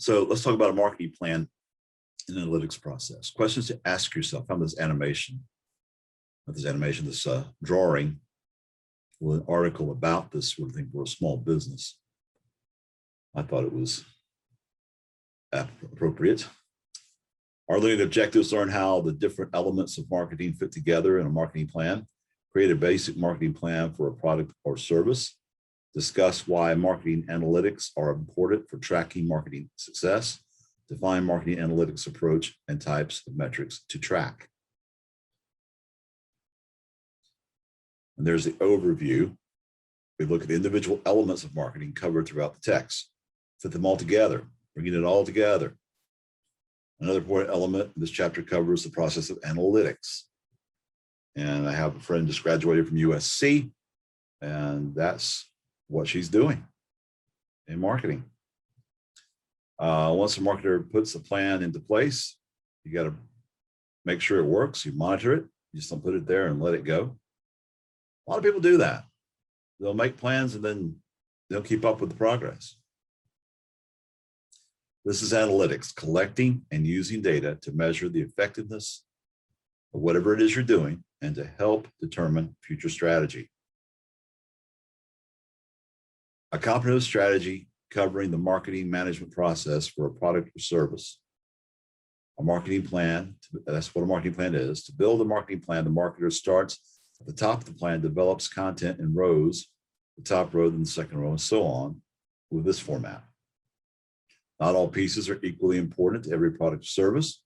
So let's talk about a marketing plan and analytics process. Questions to ask yourself. Found this animation, this drawing, with an article about this sort of thing for a small business. I thought it was appropriate. Our learning objectives learn how the different elements of marketing fit together in a marketing plan. Create a basic marketing plan for a product or service. Discuss why marketing analytics are important for tracking marketing success. Define marketing analytics approach and types of metrics to track. And there's the overview. We look at the individual elements of marketing covered throughout the text. Fit them all together, bringing it all together. Another important element in this chapter covers the process of analytics. And I have a friend just graduated from USC, and that's what she's doing in marketing. Once a marketer puts a plan into place, you got to make sure it works. You monitor it. You just don't put it there and let it go. A lot of people do that. They'll make plans and then they'll keep up with the progress. This is analytics, collecting and using data to measure the effectiveness of whatever it is you're doing and to help determine future strategy. A comprehensive strategy covering the marketing management process for a product or service. A marketing plan, that's what a marketing plan is. To build a marketing plan, the marketer starts at the top of the plan, develops content in rows, the top row, then the second row, and so on with this format. Not all pieces are equally important to every product or service,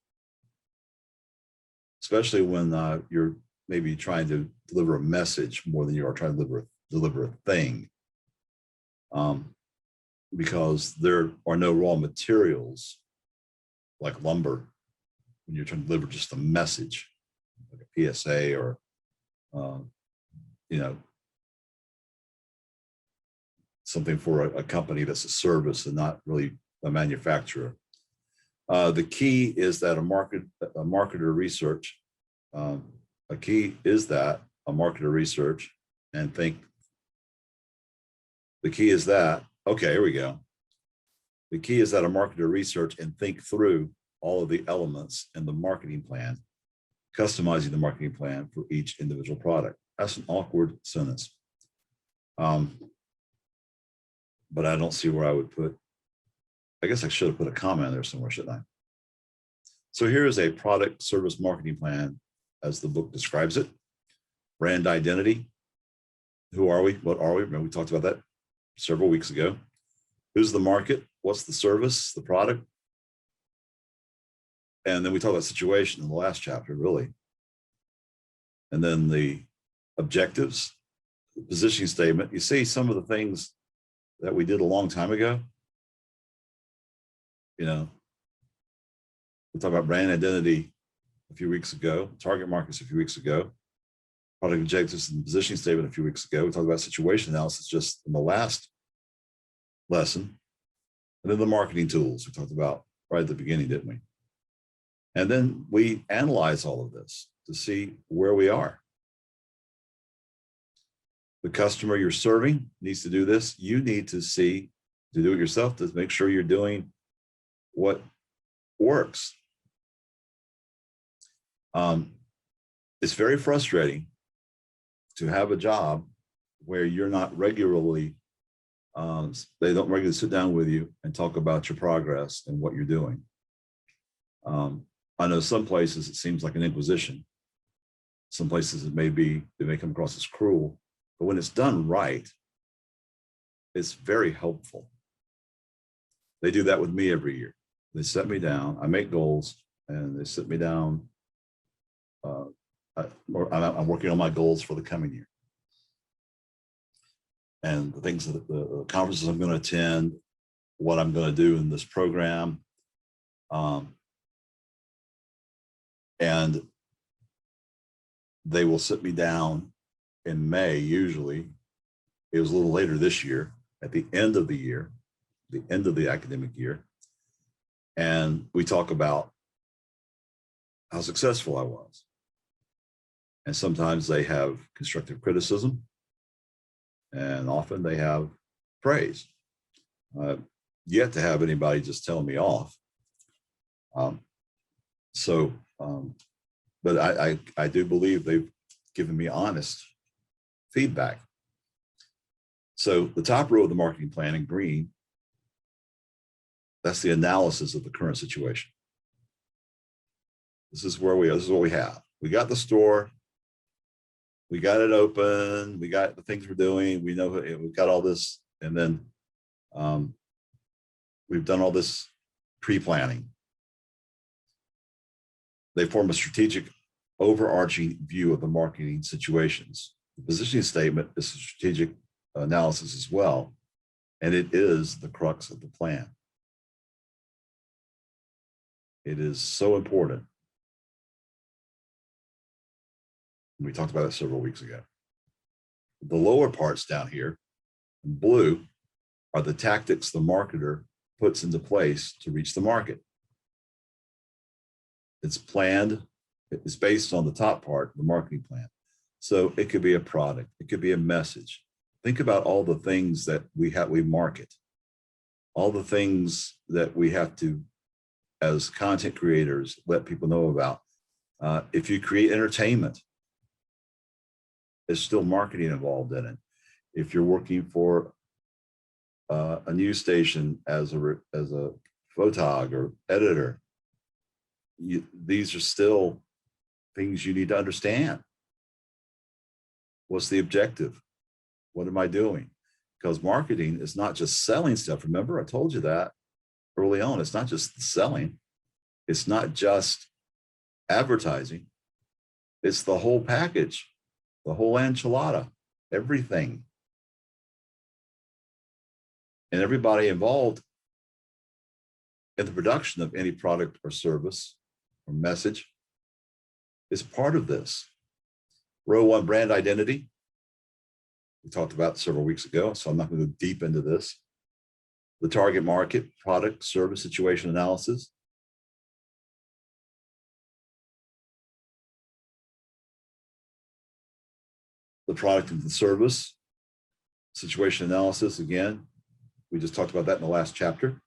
especially when you're maybe trying to deliver a message more than you are trying to deliver a thing. Because there are no raw materials like lumber when you're trying to deliver just a message, like a PSA or, something for a company that's a service and not really a manufacturer. The key is that a marketer research and think. The key is that, okay, here we go. The key is that a marketer research and think through all of the elements in the marketing plan, customizing the marketing plan for each individual product. That's an awkward sentence. But I don't see where I would put, I guess I should have put a comma in there somewhere, shouldn't I? So here is a product service marketing plan as the book describes it. Brand identity. Who are we? What are we? Remember, we talked about that several weeks ago. Who's the market? What's the service, the product? And then we talked about situation in the last chapter, really. And then the objectives, the positioning statement. You see some of the things that we did a long time ago. We talked about brand identity a few weeks ago, target markets a few weeks ago, product objectives and positioning statement a few weeks ago. We talked about situation analysis just in the last lesson. And then the marketing tools we talked about right at the beginning, didn't we? And then we analyze all of this to see where we are. The customer you're serving needs to do this. You need to do it yourself to make sure you're doing what works. It's very frustrating to have a job where you're not regularly, they don't regularly sit down with you and talk about your progress and what you're doing. I know some places it seems like an inquisition. Some places they may come across as cruel, but when it's done right, it's very helpful. They do that with me every year. They set me down, I make goals, and they sit me down. I'm working on my goals for the coming year. And the things that the conferences I'm going to attend, what I'm going to do in this program. And they will sit me down in May, usually. It was a little later this year, at the end of the year, the end of the academic year. And we talk about how successful I was. And sometimes they have constructive criticism, and often they have praise. yet to have anybody just tell me off. But I do believe they've given me honest feedback. So the top row of the marketing plan in green, that's the analysis of the current situation. This is what we have. We got the store, we got it open, we got the things we're doing, we know we've got all this, and then we've done all this pre-planning. They form a strategic overarching view of the marketing situations. The positioning statement is a strategic analysis as well, and it is the crux of the plan. It is so important. We talked about it several weeks ago. The lower parts down here in blue are the tactics the marketer puts into place to reach the market. It's planned, it's based on the top part, the marketing plan. So it could be a product, it could be a message. Think about all the things that we market, all the things that we have to, as content creators, let people know about. If you create entertainment, there's still marketing involved in it. If you're working for a news station as a photog or editor, these are still things you need to understand. What's the objective? What am I doing? Because marketing is not just selling stuff. Remember, I told you that early on. It's not just selling. It's not just advertising. It's the whole package, the whole enchilada, everything. And everybody involved in the production of any product or service or message is part of this. Row 1, brand identity. We talked about several weeks ago, so I'm not going to go deep into this. The target market, product, service, situation analysis. The product and the service, situation analysis, again, we just talked about that in the last chapter.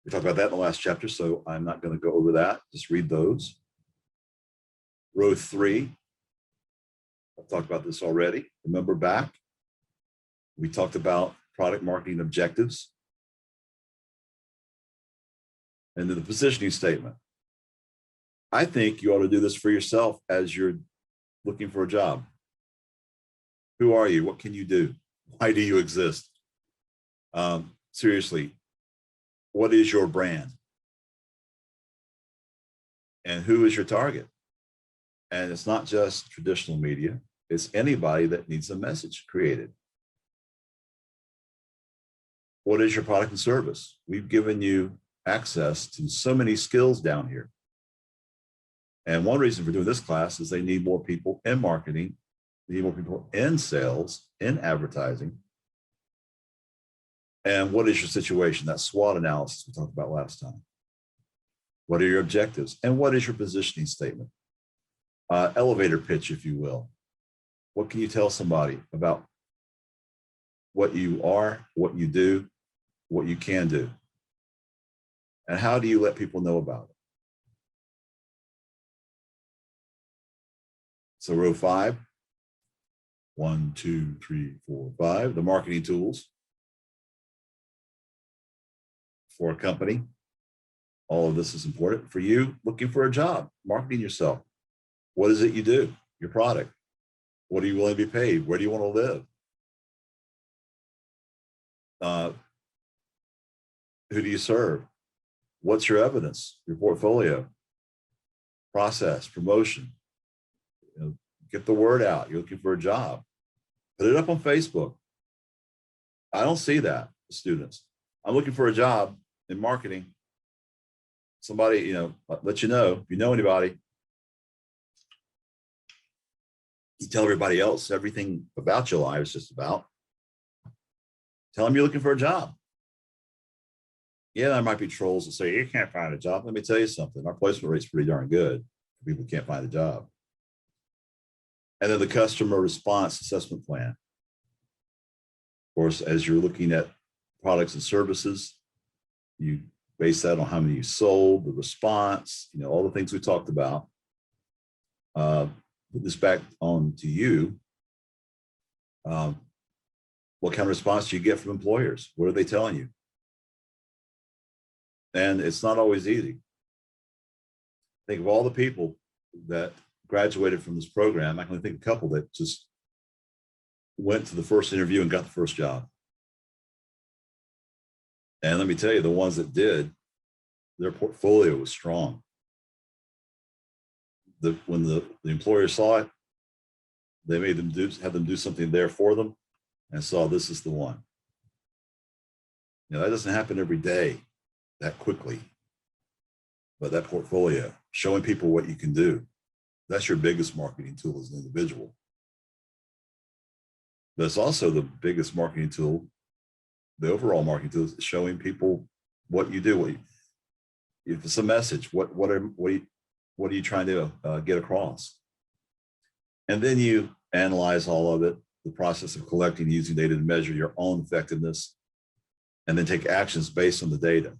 We talked about that in the last chapter, so I'm not going to go over that. Just read those. Row 3, I've talked about this already. Remember back, we talked about product marketing objectives. And then the positioning statement. I think you ought to do this for yourself as you're looking for a job. Who are you? What can you do? Why do you exist? Seriously, what is your brand? And who is your target? And it's not just traditional media. It's anybody that needs a message created. What is your product and service? We've given you access to so many skills down here. And one reason for doing this class is they need more people in marketing, they need more people in sales, in advertising. And what is your situation? That SWOT analysis we talked about last time. What are your objectives? And what is your positioning statement? Elevator pitch, if you will. What can you tell somebody about what you are, what you do, what you can do? And how do you let people know about it? So row 5, 1, 2, 3, 4, 5, the marketing tools for a company. All of this is important for you looking for a job, marketing yourself. What is it you do? Your product. What are you willing to be paid? Where do you want to live? Who do you serve? What's your evidence? Your portfolio, process, promotion. Get the word out. You're looking for a job. Put it up on Facebook. I don't see that, students. I'm looking for a job in marketing. Somebody, let you know, if you know anybody, you tell everybody else everything about your life is just about. Tell them you're looking for a job. Yeah, there might be trolls that say, you can't find a job. Let me tell you something. Our placement rate's pretty darn good for people who can't find a job. And then the customer response assessment plan course, as you're looking at products and services, you base that on how many you sold, the response, all the things we talked about. Put this back on to you. What kind of response do you get from employers? What are they telling you? And it's not always easy. Think of all the people that graduated from this program. I can only think of a couple that just went to the first interview and got the first job. And let me tell you, the ones that did, their portfolio was strong. When the employer saw it, they made them have them do something there for them and saw this is the one. That doesn't happen every day that quickly, but that portfolio, showing people what you can do, that's your biggest marketing tool as an individual. But it's also the biggest marketing tool, the overall marketing tool, is showing people what you do. If it's a message, what are you trying to get across? And then you analyze all of it, the process of collecting, using data to measure your own effectiveness, and then take actions based on the data.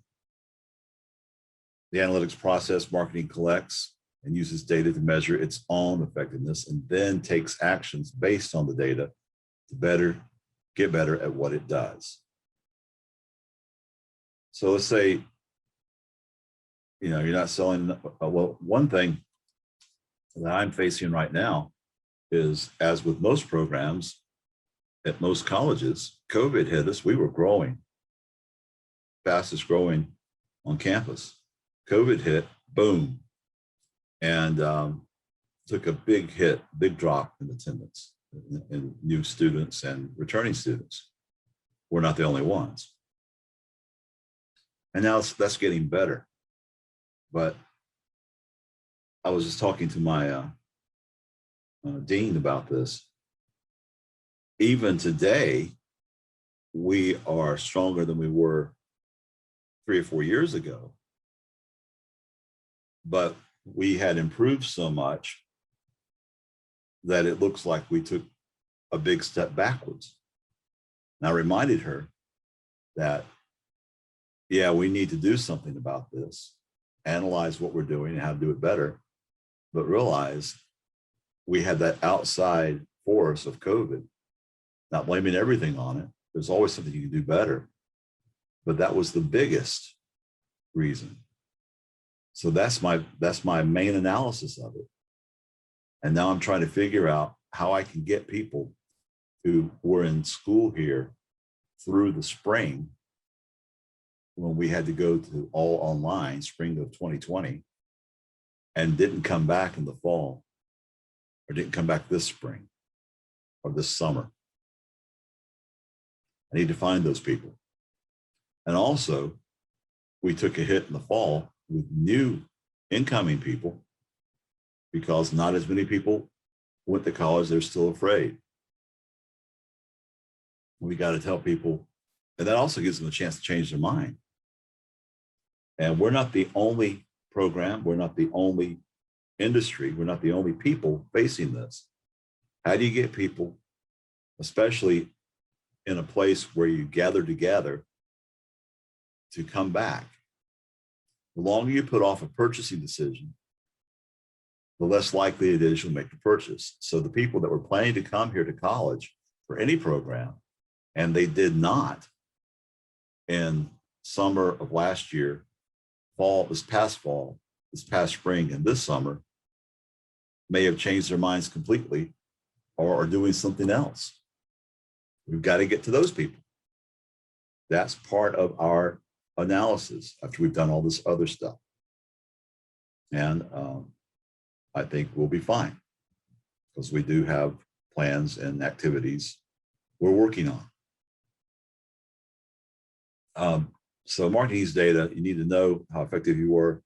The analytics process, marketing collects and uses data to measure its own effectiveness, and then takes actions based on the data to get better at what it does. So let's say, you're not selling, well, one thing that I'm facing right now is, as with most programs at most colleges, COVID hit us. We were growing, fastest growing on campus. COVID hit, boom, and took a big hit, big drop in attendance in new students and returning students. We're not the only ones. And now that's getting better. But I was just talking to my dean about this. Even today, we are stronger than we were 3 or 4 years ago. But we had improved so much that it looks like we took a big step backwards. And I reminded her that, yeah, we need to do something about this, analyze what we're doing and how to do it better, but realize we had that outside force of COVID, not blaming everything on it. There's always something you can do better, but that was the biggest reason. So that's my main analysis of it. And now I'm trying to figure out how I can get people who were in school here through the spring, when we had to go to all online, spring of 2020, and didn't come back in the fall, or didn't come back this spring or this summer. I need to find those people. And also, we took a hit in the fall with new incoming people because not as many people went to college. They're still afraid. We got to tell people, and that also gives them a chance to change their mind. And we're not the only program. We're not the only industry. We're not the only people facing this. How do you get people, especially in a place where you gather together, to come back? The longer you put off a purchasing decision, the less likely it is you'll make the purchase. So the people that were planning to come here to college for any program, and they did not in summer of last year, this past spring, and this summer, may have changed their minds completely or are doing something else. We've got to get to those people. That's part of our analysis after we've done all this other stuff. And I think we'll be fine because we do have plans and activities we're working on. So marketing needs data. You need to know how effective you were,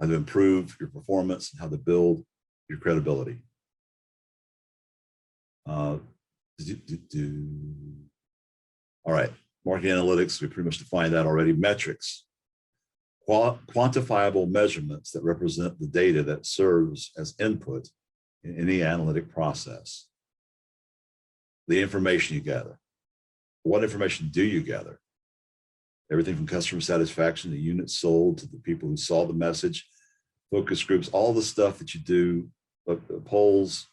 how to improve your performance, and how to build your credibility. All right, marketing analytics, we pretty much defined that already. Metrics, quantifiable measurements that represent the data that serves as input in any analytic process. The information you gather. what information do you gather? Everything from customer satisfaction to units sold to the people who saw the message, focus groups, all the stuff that you do, polls.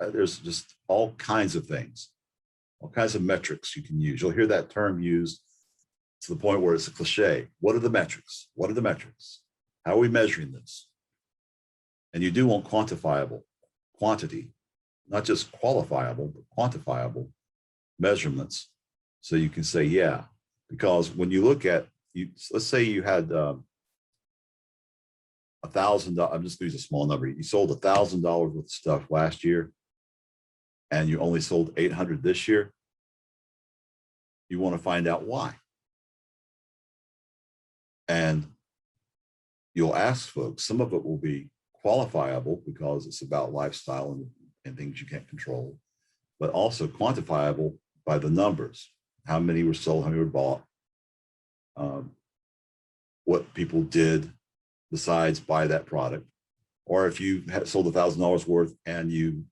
There's just all kinds of things, all kinds of metrics you can use. You'll hear that term used to the point where it's a cliche. What are the metrics? What are the metrics? How are we measuring this? And you do want quantifiable quantity, not just qualifiable, but quantifiable measurements. So you can say, yeah, because when you look at, let's say you had $1,000, I'm just going to use a small number. You sold $1,000 worth of stuff last year, and you only sold 800 this year. You want to find out why. And you'll ask folks, some of it will be qualifiable because it's about lifestyle and things you can't control, but also quantifiable by the numbers. How many were sold, how many were bought, what people did besides buy that product. Or if you had sold $1,000 worth and you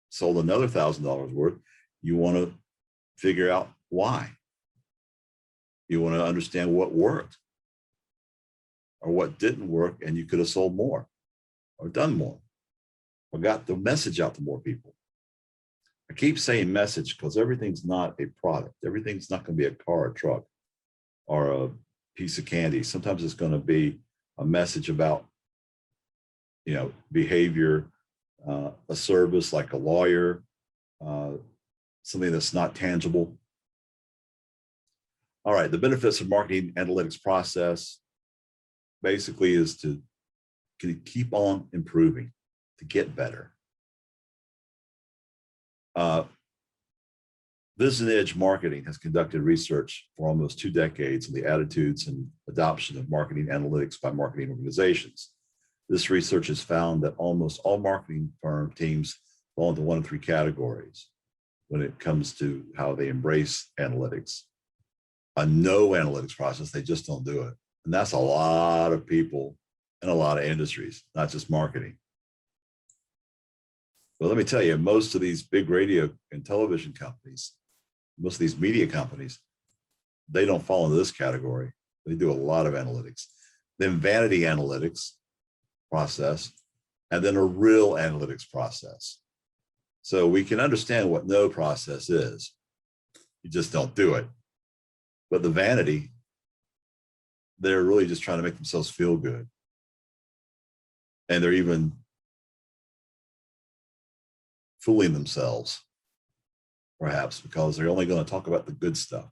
sold another $1,000 worth, you want to figure out why. You want to understand what worked or what didn't work, and you could have sold more or done more or got the message out to more people. I keep saying message because everything's not a product. Everything's not going to be a car, a truck, or a piece of candy. Sometimes it's going to be a message about, behavior, a service like a lawyer, something that's not tangible. All right, the benefits of marketing analytics process basically is to keep on improving, to get better. Business Edge Marketing has conducted research for almost 2 decades on the attitudes and adoption of marketing analytics by marketing organizations. This research has found that almost all marketing firm teams fall into one of 3 categories when it comes to how they embrace analytics. A no analytics process, they just don't do it. And that's a lot of people in a lot of industries, not just marketing. But let me tell you, most of these big radio and television companies, most of these media companies, they don't fall into this category. They do a lot of analytics. Then vanity analytics process, and then a real analytics process. So we can understand what no process is. You just don't do it. But the vanity, they're really just trying to make themselves feel good. And they're even fooling themselves, perhaps, because they're only going to talk about the good stuff.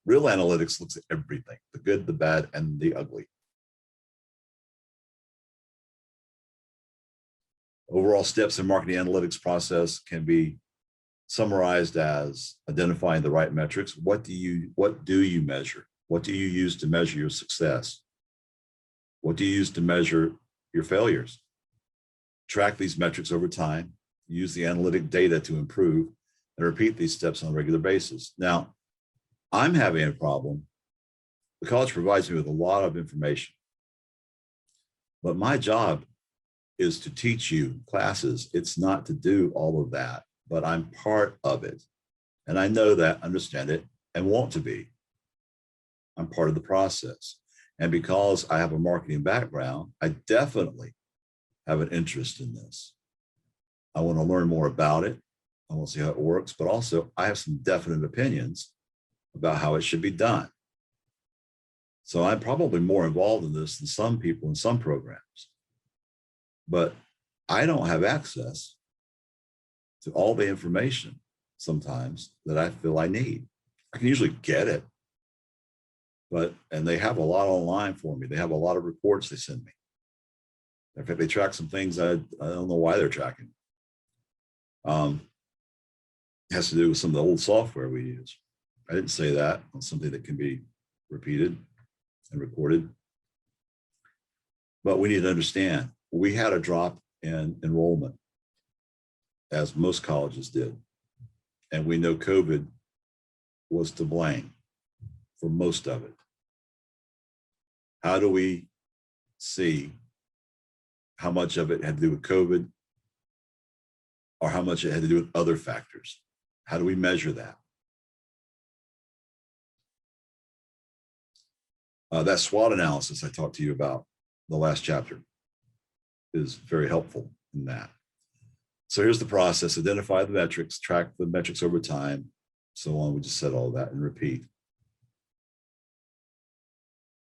Real analytics looks at everything, the good, the bad, and the ugly. Overall steps in marketing analytics process can be summarized as identifying the right metrics. What do you measure? What do you use to measure your success? What do you use to measure your failures? Track these metrics over time, use the analytic data to improve, and repeat these steps on a regular basis. Now, I'm having a problem. The college provides me with a lot of information, but my job is to teach you classes. It's not to do all of that, but I'm part of it. And I know that, understand it, and want to be. I'm part of the process. And because I have a marketing background, I definitely have an interest in this. I want to learn more about it. I want to see how it works, but also I have some definite opinions about how it should be done. So I'm probably more involved in this than some people in some programs, but I don't have access to all the information sometimes that I feel I need. I can usually get it, and they have a lot online for me. They have a lot of reports they send me. In fact, they track some things I don't know why they're tracking. It has to do with some of the old software we use. I didn't say that on something that can be repeated and recorded. But we need to understand, we had a drop in enrollment, as most colleges did. And we know COVID was to blame for most of it. How do we see how much of it had to do with COVID or how much it had to do with other factors? How do we measure that? That SWOT analysis I talked to you about the last chapter is very helpful in that. So here's the process: identify the metrics, track the metrics over time, so on. We just said all that and repeat.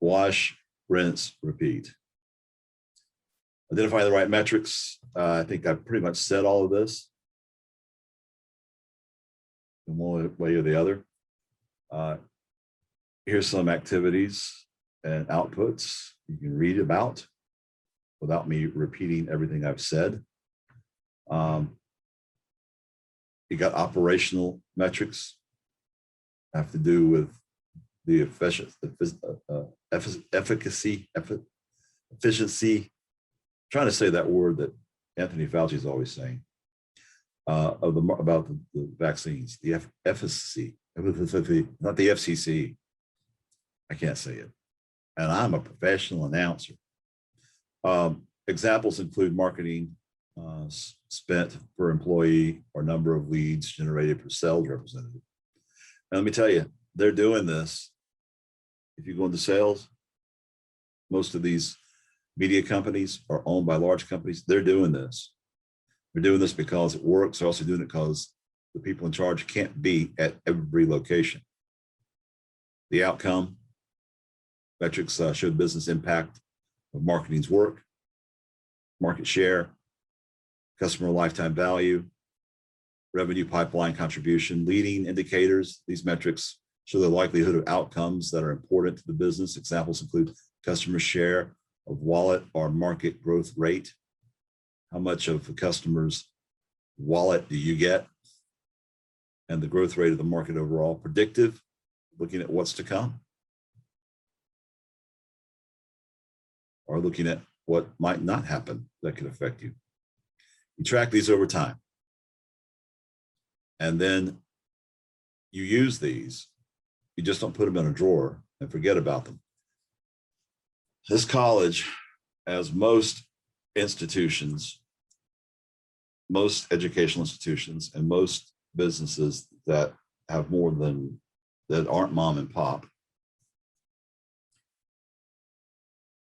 Wash, rinse, repeat. Identify the right metrics. I think I pretty much said all of this in one way or the other. Here's some activities and outputs you can read about without me repeating everything I've said. You got operational metrics, have to do with the efficiency. I'm trying to say that word that Anthony Fauci is always saying about the vaccines, the efficacy, not the FCC. I can't say it, and I'm a professional announcer. Examples include marketing spent per employee or number of leads generated per sales representative. And let me tell you, they're doing this. If you go into sales, most of these media companies are owned by large companies. They're doing this. They're doing this because it works. They're also doing it because the people in charge can't be at every location. The outcome metrics show business impact of marketing's work, market share, customer lifetime value, revenue pipeline contribution, leading indicators. These metrics show the likelihood of outcomes that are important to the business. Examples include customer share of wallet or market growth rate. How much of the customer's wallet do you get? And the growth rate of the market overall. Predictive, looking at what's to come, or looking at what might not happen that could affect you. You track these over time. And then you use these. You just don't put them in a drawer and forget about them. This college, as most institutions, most educational institutions, and most businesses that have more than, that aren't mom and pop,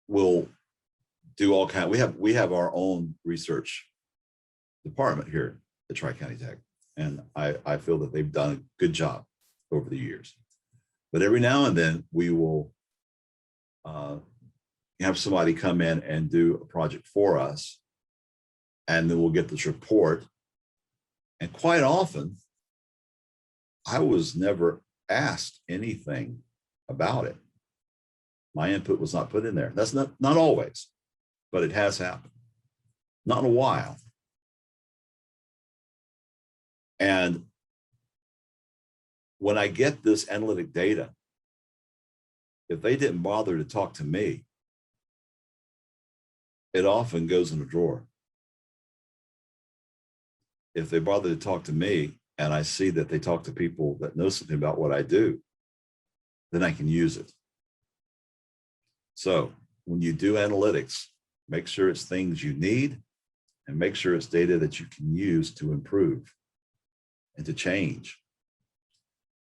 will do all kinds. We have our own research department here at Tri-County Tech, and I feel that they've done a good job over the years. But every now and then we will have somebody come in and do a project for us, and then we'll get this report. And quite often, I was never asked anything about it. My input was not put in there. That's not always, but it has happened. Not in a while. And when I get this analytic data, if they didn't bother to talk to me, it often goes in a drawer. If they bother to talk to me and I see that they talk to people that know something about what I do, then I can use it. So when you do analytics, make sure it's things you need and make sure it's data that you can use to improve and to change.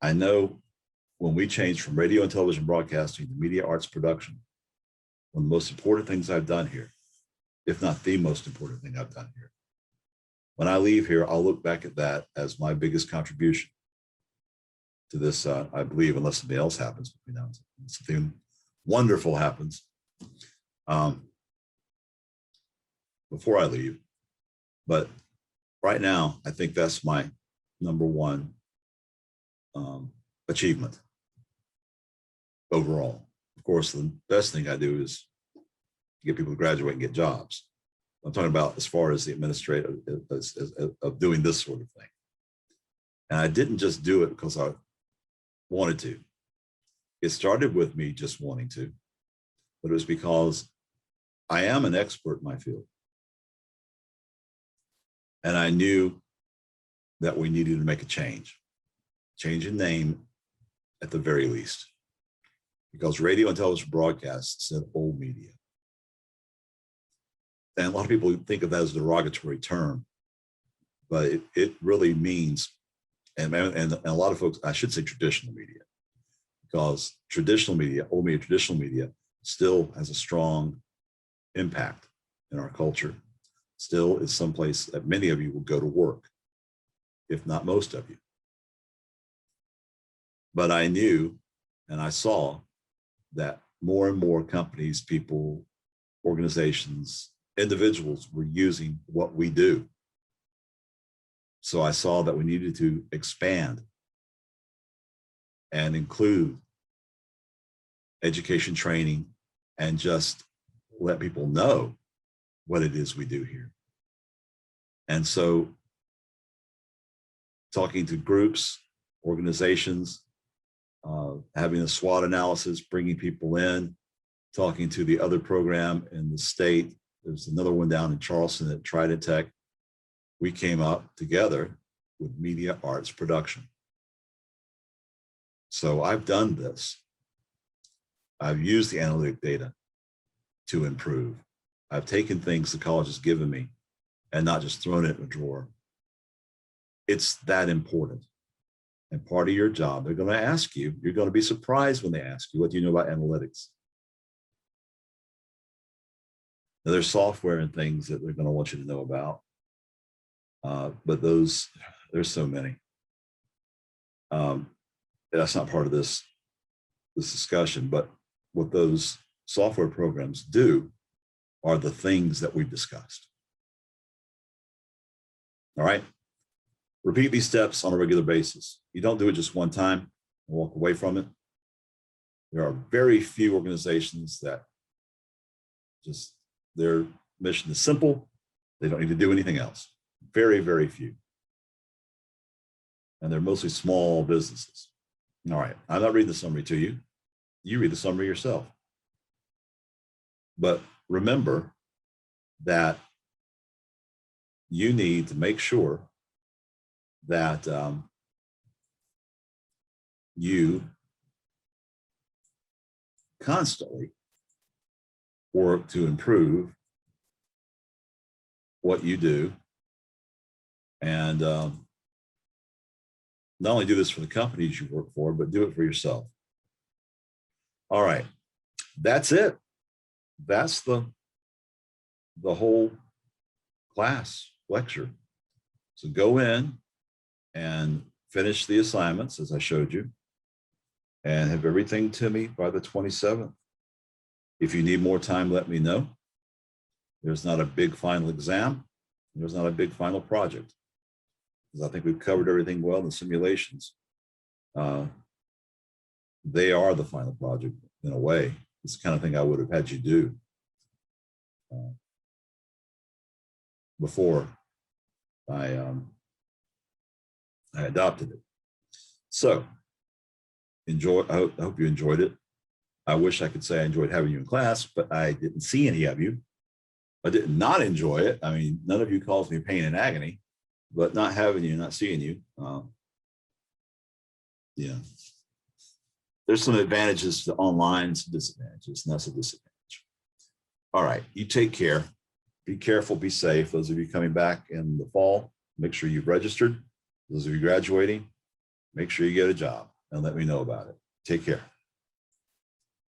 I know when we changed from radio and television broadcasting to media arts production, one of the most important things I've done here, if not the most important thing I've done here. When I leave here, I'll look back at that as my biggest contribution to this, I believe, unless something else happens between now and then. Something wonderful happens before I leave. But right now, I think that's my number one achievement overall. Of course, the best thing I do is get people to graduate and get jobs. I'm talking about as far as the administrative of doing this sort of thing. And I didn't just do it because I wanted to. It started with me just wanting to, but it was because I am an expert in my field. And I knew that we needed to make a change in name at the very least, because radio and television broadcasts said old media. And a lot of people think of that as a derogatory term, but it really means, and a lot of folks, I should say traditional media, because traditional media, old media, traditional media still has a strong impact in our culture. Still is someplace that many of you will go to work, if not most of you. But I knew and I saw that more and more companies, people, organizations, individuals were using what we do. So I saw that we needed to expand and include education training and just let people know what it is we do here. And so talking to groups, organizations, having a SWOT analysis, bringing people in, talking to the other program in the state. There's another one down in Charleston at Trident Tech. We came up together with media arts production. So I've done this. I've used the analytic data to improve. I've taken things the college has given me and not just thrown it in a drawer. It's that important. And part of your job, they're going to ask you, you're going to be surprised when they ask you, what do you know about analytics? Now, there's software and things that they're going to want you to know about. But there's so many. That's not part of this discussion, but what those software programs do are the things that we've discussed. All right. Repeat these steps on a regular basis. You don't do it just one time and walk away from it. There are very few organizations that just their mission is simple. They don't need to do anything else. Very, very few. And they're mostly small businesses. All right, I'm not reading the summary to you. You read the summary yourself. But remember that you need to make sure that you constantly work to improve what you do. And not only do this for the companies you work for, but do it for yourself. All right, that's it. That's the whole class lecture. So go in and finish the assignments as I showed you and have everything to me by the 27th. If you need more time, let me know. There's not a big final exam. There's not a big final project, because I think we've covered everything well in the simulations. They are the final project in a way. It's the kind of thing I would have had you do before I adopted it. So I hope you enjoyed it. I wish I could say I enjoyed having you in class, but I didn't see any of you. I did not enjoy it. I mean, none of you caused me pain and agony, but not having you, not seeing you, yeah. There's some advantages to online, some disadvantages, and that's a disadvantage. All right, you take care. Be careful, be safe. Those of you coming back in the fall, make sure you've registered. Those of you graduating, make sure you get a job and let me know about it. Take care.